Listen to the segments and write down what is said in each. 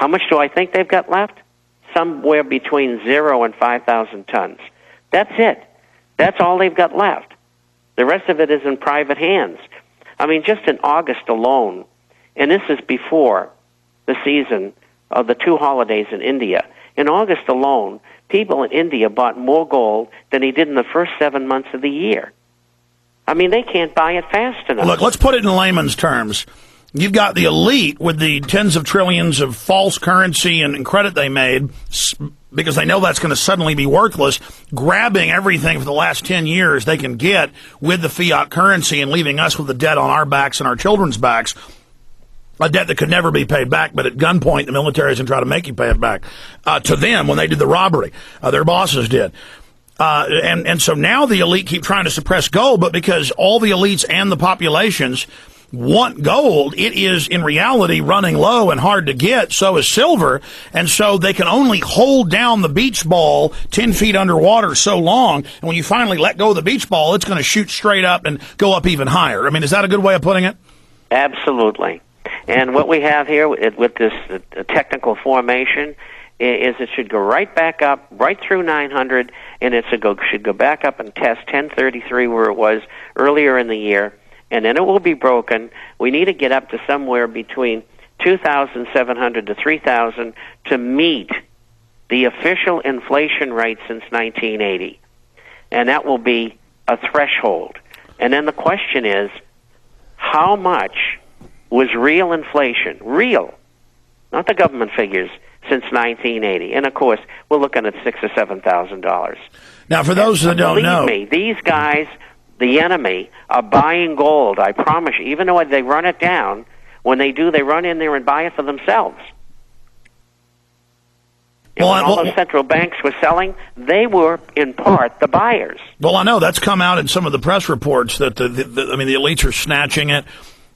How much do I think they've got left? Somewhere between 0 and 5,000 tons. That's it. That's all they've got left. The rest of it is in private hands. I mean, just in August alone, and this is before the season of the 2 holidays in India. In August alone, people in India bought more gold than they did in the first 7 months of the year. I mean, they can't buy it fast enough. Look, let's put it in layman's terms. You've got the elite with the tens of trillions of false currency and credit they made because they know that's going to suddenly be worthless, grabbing everything for the last 10 years they can get with the fiat currency and leaving us with the debt on our backs and our children's backs, a debt that could never be paid back, but at gunpoint the military is going to try to make you pay it back to them when they did the robbery. Their bosses did. And so now the elite keep trying to suppress gold, but because all the elites and the populations want gold, it is in reality running low and hard to get. So is silver. And so they can only hold down the beach ball 10 feet underwater so long. And when you finally let go of the beach ball, it's going to shoot straight up and go up even higher. I mean, is that a good way of putting it? Absolutely. And what we have here with this technical formation is it should go right back up, right through 900, and it should go back up and test 1033 where it was earlier in the year. And then it will be broken. We need to get up to somewhere between 2,700 to 3,000 to meet the official inflation rate since 1980. And that will be a threshold. And then the question is, how much was real inflation, real, not the government figures, since 1980? And, of course, we're looking at $6,000 or $7,000. Now, for those that don't know, believe me, these guys, the enemy, are buying gold, I promise you. Even though they run it down, when they do, they run in there and buy it for themselves. And when all those central banks were selling, they were, in part, the buyers. Well, I know that's come out in some of the press reports that the elites are snatching it.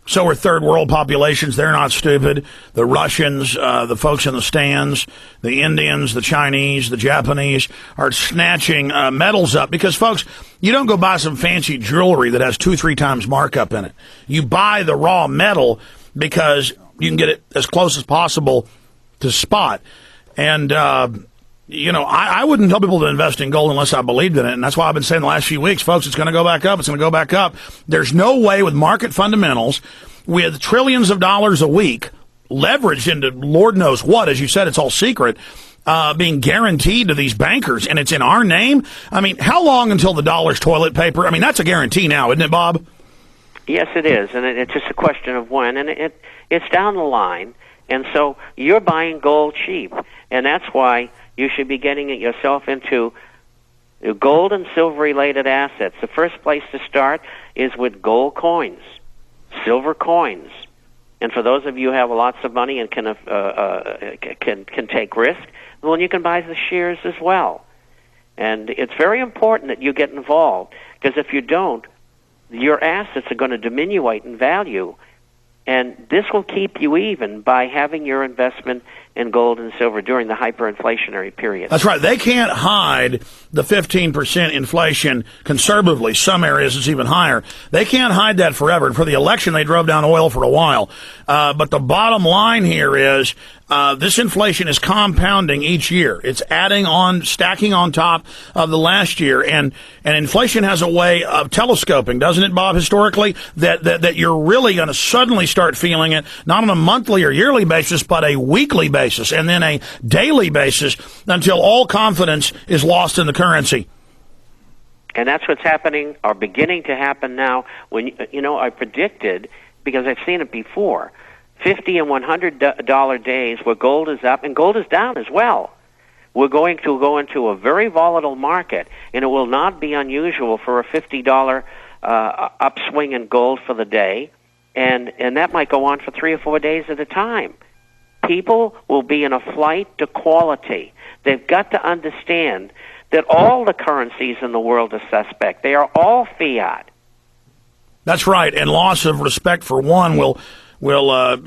So are third world populations. They're not stupid. The Russians, the folks in the stands, the Indians, the Chinese, the Japanese are snatching metals up because, folks, you don't go buy some fancy jewelry that has 2-3 times markup in it. You buy the raw metal because you can get it as close as possible to spot. And, I wouldn't tell people to invest in gold unless I believed in it. And that's why I've been saying the last few weeks, folks, it's going to go back up. It's going to go back up. There's no way with market fundamentals, with trillions of dollars a week leveraged into Lord knows what. As you said, it's all secret, being guaranteed to these bankers. And it's in our name. I mean, how long until the dollar's toilet paper? I mean, that's a guarantee now, isn't it, Bob? Yes, it is. And it's just a question of when. And it's down the line. And so you're buying gold cheap. And that's why you should be getting yourself into gold and silver-related assets. The first place to start is with gold coins, silver coins. And for those of you who have lots of money and can take risk, well, you can buy the shares as well. And it's very important that you get involved, because if you don't, your assets are going to diminuate in value. And this will keep you even by having your investment in gold and silver during the hyperinflationary period. That's right. They can't hide the 15% inflation conservatively. Some areas it's even higher. They can't hide that forever. And for the election, they drove down oil for a while. But the bottom line here is this inflation is compounding each year. It's adding on, stacking on top of the last year. And inflation has a way of telescoping, doesn't it, Bob, historically, that you're really going to suddenly start feeling it, not on a monthly or yearly basis, but a weekly basis and then a daily basis until all confidence is lost in the currency. And that's what's happening or beginning to happen now. When I predicted, because I've seen it before, $50 and $100 days where gold is up and gold is down as well. We're going to go into a very volatile market, and it will not be unusual for a $50 upswing in gold for the day, and that might go on for 3 or 4 days at a time. People will be in a flight to quality. They've got to understand that all the currencies in the world are suspect. They are all fiat. That's right, and loss of respect for one will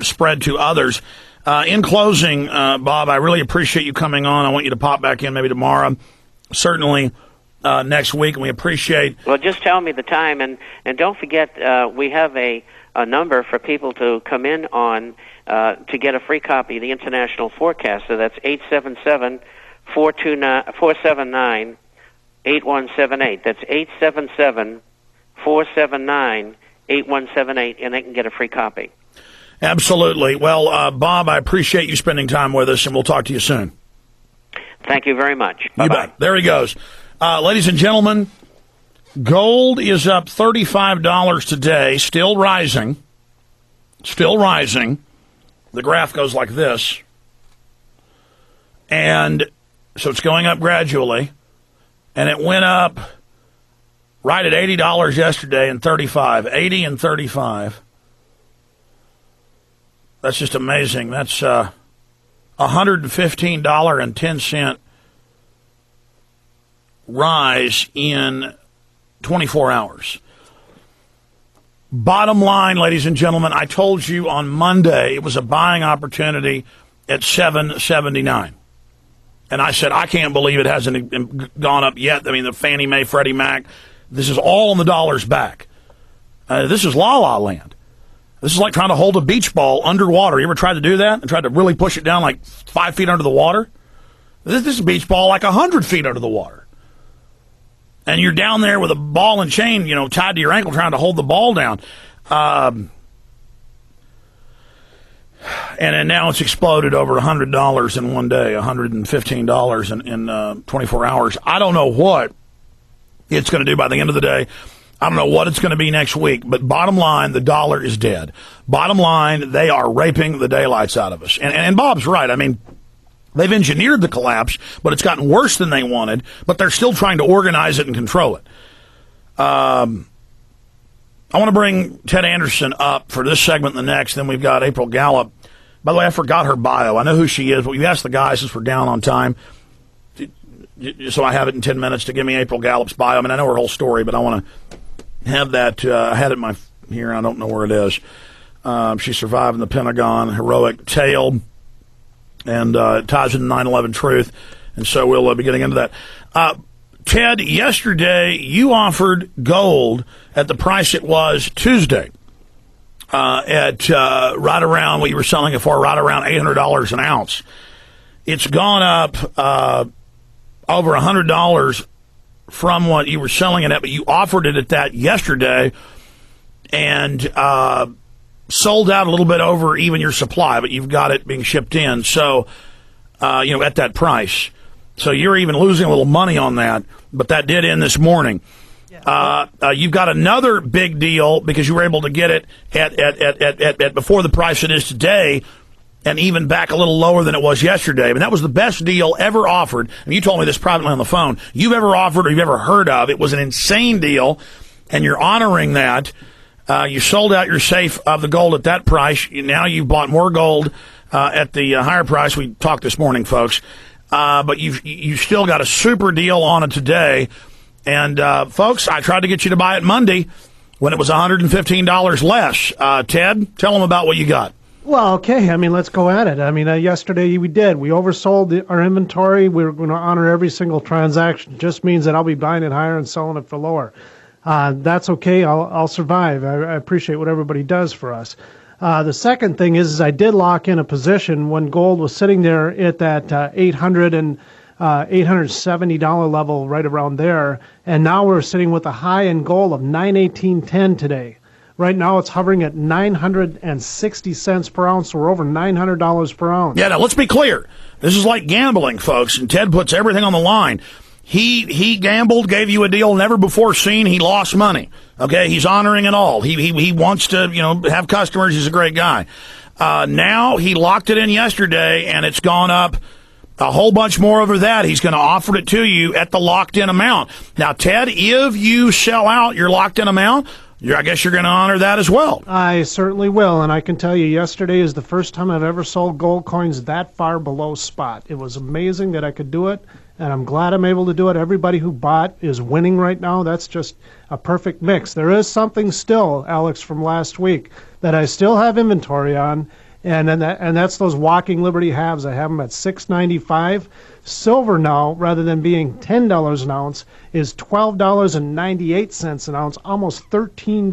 spread to others. In closing, Bob, I really appreciate you coming on. I want you to pop back in maybe tomorrow, certainly next week, and we appreciate... Well, just tell me the time, and don't forget we have a number for people to come in on to get a free copy of the International Forecaster. That's 877-479-8178. That's 877-479-8178, and they can get a free copy. Absolutely. Well, Bob, I appreciate you spending time with us, and we'll talk to you soon. Thank you very much. Bye-bye. You bet. There he goes. Ladies and gentlemen, gold is up $35 today, still rising. Still rising. The graph goes like this. And so it's going up gradually. And it went up right at $80 yesterday and $35. 80 and 35. That's just amazing. That's $115.10 rise in 24 hours. Bottom line, ladies and gentlemen, I told you on Monday it was a buying opportunity at $7.79. And I said, I can't believe it hasn't gone up yet. I mean, the Fannie Mae, Freddie Mac, this is all on the dollar's back. This is la-la land. This is like trying to hold a beach ball underwater. You ever tried to do that and tried to really push it down like 5 feet under the water? This is a beach ball like 100 feet under the water. And you're down there with a ball and chain, tied to your ankle trying to hold the ball down. And then now it's exploded over $100 in one day, $115 in 24 hours. I don't know what it's going to do by the end of the day. I don't know what it's going to be next week, but bottom line, the dollar is dead. Bottom line, they are raping the daylights out of us. And Bob's right. I mean, they've engineered the collapse, but it's gotten worse than they wanted, but they're still trying to organize it and control it. I want to bring Ted Anderson up for this segment and the next. Then we've got April Gallop. By the way, I forgot her bio. I know who she is, but you asked the guys since we're down on time. So I have it in 10 minutes to give me April Gallop's bio. I mean, I know her whole story, but I want to have that. I had it in my here. I don't know where it is. She survived in the Pentagon, heroic tale, and ties in the 9/11 truth. And so we'll be getting into that. Ted, yesterday you offered gold at the price it was Tuesday, at right around what you were selling it for, right around $800 an ounce. It's gone up over $100 from what you were selling it at, but you offered it at that yesterday and sold out a little bit over even your supply, but you've got it being shipped in. So, at that price. So you're even losing a little money on that, but that did end this morning. You've got another big deal because you were able to get it at before the price it is today, and even back a little lower than it was yesterday. I mean, that was the best deal ever offered. And you told me this privately on the phone. You've ever offered or you've ever heard of. It was an insane deal, and you're honoring that. You sold out your safe of the gold at that price. Now you've bought more gold at the higher price. We talked this morning, folks. But you've still got a super deal on it today. And, folks, I tried to get you to buy it Monday when it was $115 less. Ted, tell them about what you got. Well, okay. I mean, let's go at it. I mean, yesterday we did. We oversold our inventory. We're going to honor every single transaction. It just means that I'll be buying it higher and selling it for lower. That's okay. I'll survive. I appreciate what everybody does for us. The second thing is I did lock in a position when gold was sitting there at that $870 level, right around there, and now we're sitting with a high in gold of $918.10 today. Right now it's hovering at 960 cents per ounce, so we're over $900 per ounce. Yeah, now let's be clear. This is like gambling, folks, and Ted puts everything on the line. He gambled, gave you a deal never before seen. He lost money. Okay, he's honoring it all. He wants to, have customers. He's a great guy. Now he locked it in yesterday, and it's gone up a whole bunch more over that. He's going to offer it to you at the locked-in amount. Now, Ted, if you sell out your locked-in amount, I guess you're going to honor that as well. I certainly will, and I can tell you yesterday is the first time I've ever sold gold coins that far below spot. It was amazing that I could do it, and I'm glad I'm able to do it. Everybody who bought is winning right now. That's just a perfect mix. There is something still, Alex, from last week that I still have inventory on, and that's those Walking Liberty halves. I have them at $6.95. Silver now, rather than being $10 an ounce, is $12.98 an ounce, almost $13